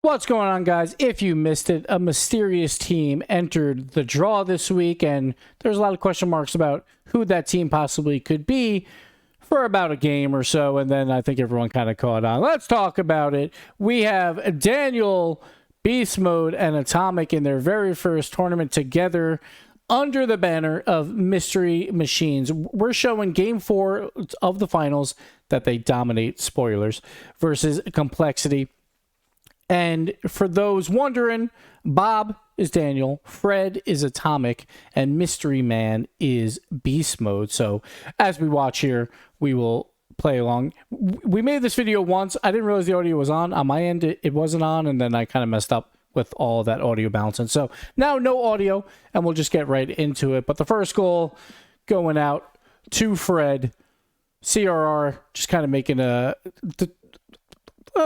What's going on, guys? If you missed it, a mysterious team entered the draw this week, and there's a lot of question marks about who that team possibly could be for about a game or so, and then I think everyone kind of caught on. Let's talk about it. We have Daniel, Beastmode, and Atomic in their very first tournament together under the banner of Mystery Machines. We're showing Game 4 of the finals that they dominate, spoilers, versus Complexity. And for those wondering, Bob is Daniel, Fred is Atomic, and Mystery Man is Beast Mode. So as we watch here, we will play along. We made this video once. I didn't realize the audio was on. On my end, it wasn't on, and then I kind of messed up with all that audio balancing. So now no audio, and we'll just get right into it. But the first goal going out to Fred. CRR just kind of making a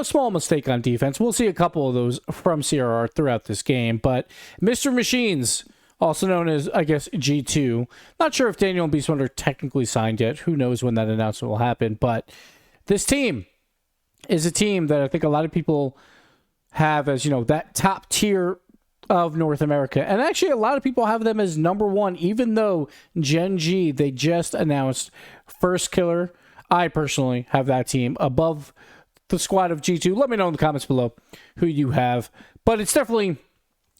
small mistake on defense. We'll see a couple of those from CRR throughout this game. But Mr. Machines, also known as, I guess, G2. Not sure if Daniel and Beastmode are technically signed yet. Who knows when that announcement will happen. But this team is a team that I think a lot of people have as, that top tier of North America. And actually, a lot of people have them as number one, even though Gen.G, they just announced first killer. I personally have that team above the squad of G2. Let me know in the comments below who you have. But it's definitely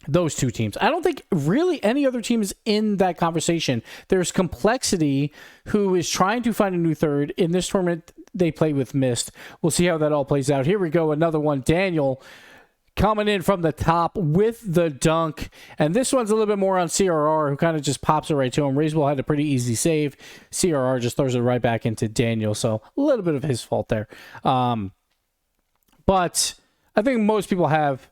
those two teams. I don't think really any other team is in that conversation. There's Complexity, who is trying to find a new third. In this tournament, they play with Mist. We'll see how that all plays out. Here we go. Another one. Daniel coming in from the top with the dunk. And this one's a little bit more on CRR, who kind of just pops it right to him. Rizzo had a pretty easy save. CRR just throws it right back into Daniel. So a little bit of his fault there. But I think most people have,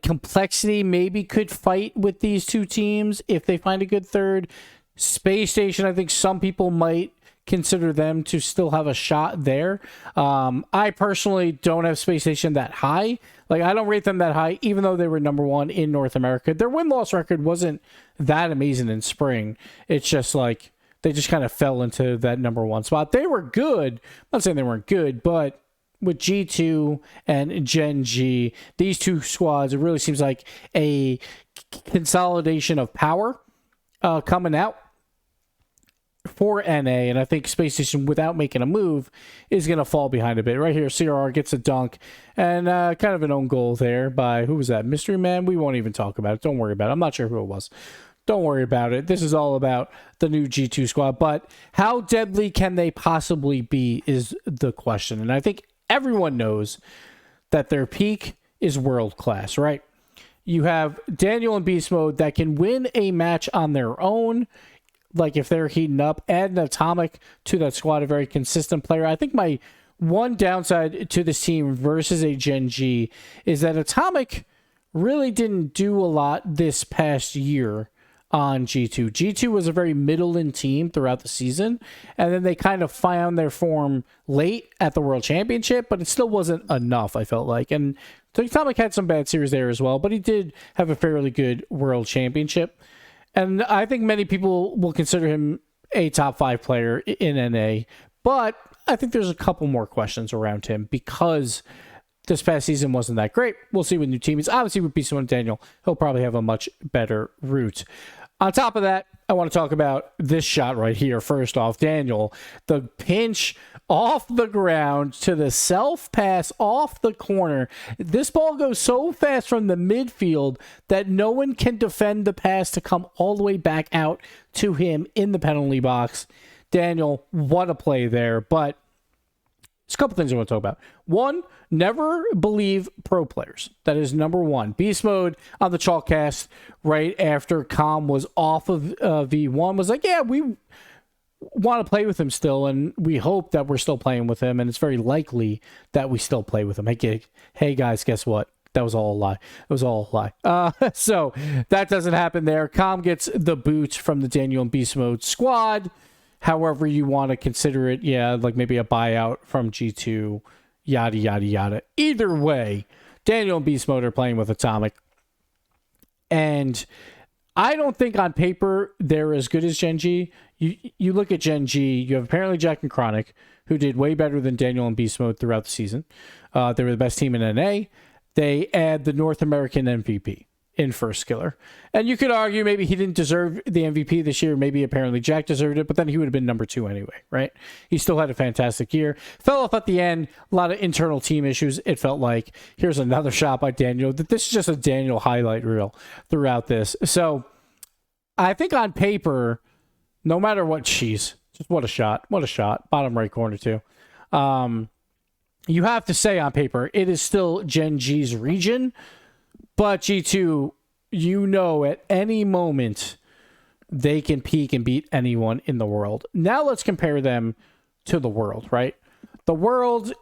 Complexity maybe could fight with these two teams if they find a good third. Space Station, I think some people might consider them to still have a shot there. I personally don't have Space Station that high. I don't rate them that high, even though they were number one in North America. Their win-loss record wasn't that amazing in spring. It's just they just kind of fell into that number one spot. They were good. I'm not saying they weren't good, but with G2 and Gen.G, these two squads, it really seems like a consolidation of power coming out for NA. And I think Space Station, without making a move, is going to fall behind a bit. Right here, CRR gets a dunk and kind of an own goal there by, who was that? Mystery Man? We won't even talk about it. Don't worry about it. I'm not sure who it was. Don't worry about it. This is all about the new G2 squad. But how deadly can they possibly be is the question. And I think everyone knows that their peak is world class, right? You have Daniel and Beast Mode that can win a match on their own. If they're heating up, add an Atomic to that squad, a very consistent player. I think my one downside to this team versus a Gen.G is that Atomic really didn't do a lot this past year on G2. G2 was a very middling team throughout the season, and then they kind of found their form late at the World Championship, but it still wasn't enough, I felt like. And Atomic had some bad series there as well, but he did have a fairly good World Championship. And I think many people will consider him a top 5 player in NA, but I think there's a couple more questions around him because this past season wasn't that great. We'll see with new teammates. Obviously, with Beastmode and Daniel, he'll probably have a much better route. On top of that, I want to talk about this shot right here. First off, Daniel, the pinch off the ground to the self pass off the corner. This ball goes so fast from the midfield that no one can defend the pass to come all the way back out to him in the penalty box. Daniel, what a play there. But there's a couple things I want to talk about. One, never believe pro players. That is number one. Beast Mode on the Chalkcast right after Com was off of V1 was like, yeah, we want to play with him still, and we hope that we're still playing with him, and it's very likely that we still play with him. Hey guys, guess what? That was all a lie. It was all a lie. So that doesn't happen there. Com gets the boot from the Daniel and Beast Mode squad. However you want to consider it, maybe a buyout from G2, yada, yada, yada. Either way, Daniel and Beast Mode are playing with Atomic. And I don't think on paper they're as good as Gen.G. You look at Gen.G, you have apparently Jack and Chronic, who did way better than Daniel and Beast Mode throughout the season. They were the best team in NA. they add the North American MVP in First Skiller. And you could argue maybe he didn't deserve the MVP this year. Maybe apparently Jack deserved it, but then he would have been number 2 anyway, right? He still had a fantastic year. Fell off at the end. A lot of internal team issues. It felt like here's another shot by Daniel. This is just a Daniel highlight reel throughout this. So I think on paper, no matter what, just what a shot. What a shot. Bottom right corner too. You have to say on paper, it is still Gen.G's region. But G2, at any moment, they can peak and beat anyone in the world. Now let's compare them to the world, right? The world,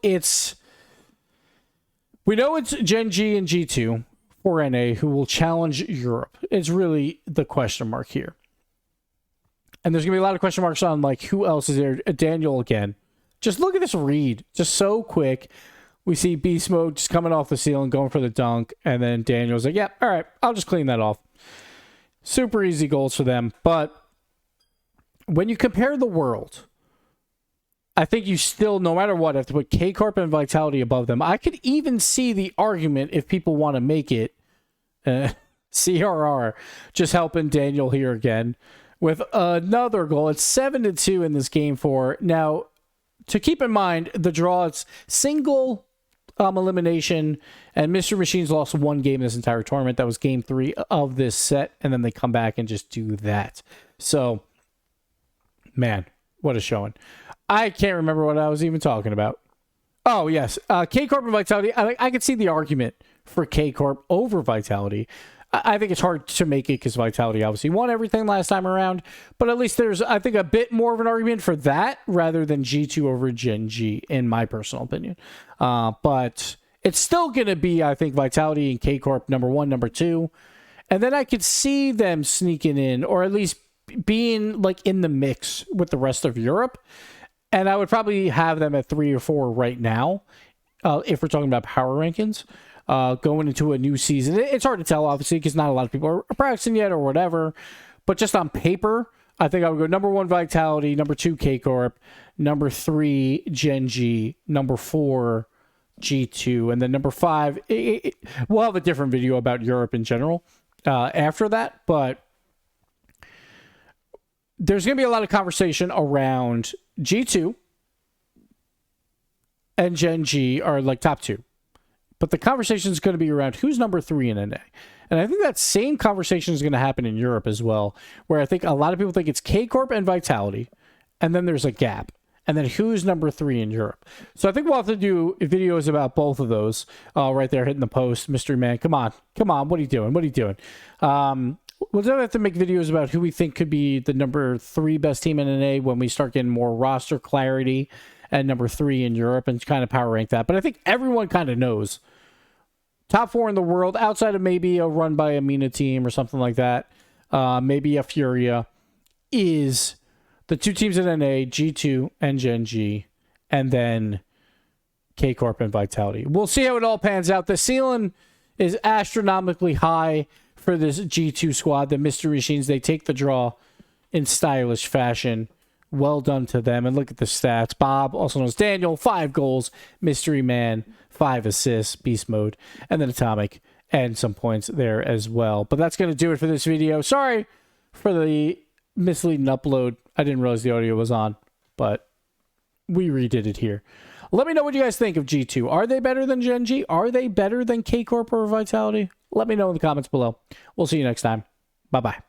we know it's Gen.G and G2 for NA who will challenge Europe. It's really the question mark here. And there's going to be a lot of question marks on, like, who else is there? Daniel again. Just look at this read. Just so quick. We see Beastmode just coming off the ceiling, going for the dunk, and then Daniel's like, yeah, all right, I'll just clean that off. Super easy goals for them. But when you compare the world, I think you still, no matter what, have to put K-Corp and Vitality above them. I could even see the argument, if people want to make it, CRR just helping Daniel here again with another goal. It's 7-2 in this game 4. Now, to keep in mind, the draw, it's single elimination, and Mr. Machines lost 1 game in this entire tournament. That was game 3 of this set, and then they come back and just do that. So, man, what a showing. I can't remember what I was even talking about. Oh, yes. K-Corp and Vitality. I could see the argument for K-Corp over Vitality. I think it's hard to make it because Vitality obviously won everything last time around. But at least there's, I think, a bit more of an argument for that rather than G2 over Gen.G, in my personal opinion. But it's still going to be, I think, Vitality and K-Corp number 1, number 2. And then I could see them sneaking in, or at least being like in the mix with the rest of Europe. And I would probably have them at 3 or 4 right now, if we're talking about power rankings. Going into a new season. It's hard to tell, obviously, because not a lot of people are practicing yet or whatever. But just on paper, I think I would go number 1, Vitality, number 2, K-Corp, number 3, Gen.G, number 4, G2, and then number 5. We'll have a different video about Europe in general after that, but there's going to be a lot of conversation around G2 and Gen.G are like top 2. But the conversation is going to be around who's number 3 in NA. And I think that same conversation is going to happen in Europe as well, where I think a lot of people think it's K-Corp and Vitality, and then there's a gap. And then who's number 3 in Europe? So I think we'll have to do videos about both of those right there hitting the post. Mystery Man, come on. What are you doing? We'll have to make videos about who we think could be the number 3 best team in NA when we start getting more roster clarity, and number 3 in Europe, and kind of power rank that. But I think everyone kind of knows. Top 4 in the world, outside of maybe a run by a Mina team or something like that, maybe a Furia, is the 2 teams in NA, G2 and Gen.G, and then K-Corp and Vitality. We'll see how it all pans out. The ceiling is astronomically high for this G2 squad. The Mystery Machines, they take the draw in stylish fashion. Well done to them. And look at the stats. Bob, also known as Daniel, 5 goals. Mystery Man, 5 assists. Beast Mode. And then Atomic. And some points there as well. But that's going to do it for this video. Sorry for the misleading upload. I didn't realize the audio was on. But we redid it here. Let me know what you guys think of G2. Are they better than Gen.G? Are they better than K-Corp or Vitality? Let me know in the comments below. We'll see you next time. Bye-bye.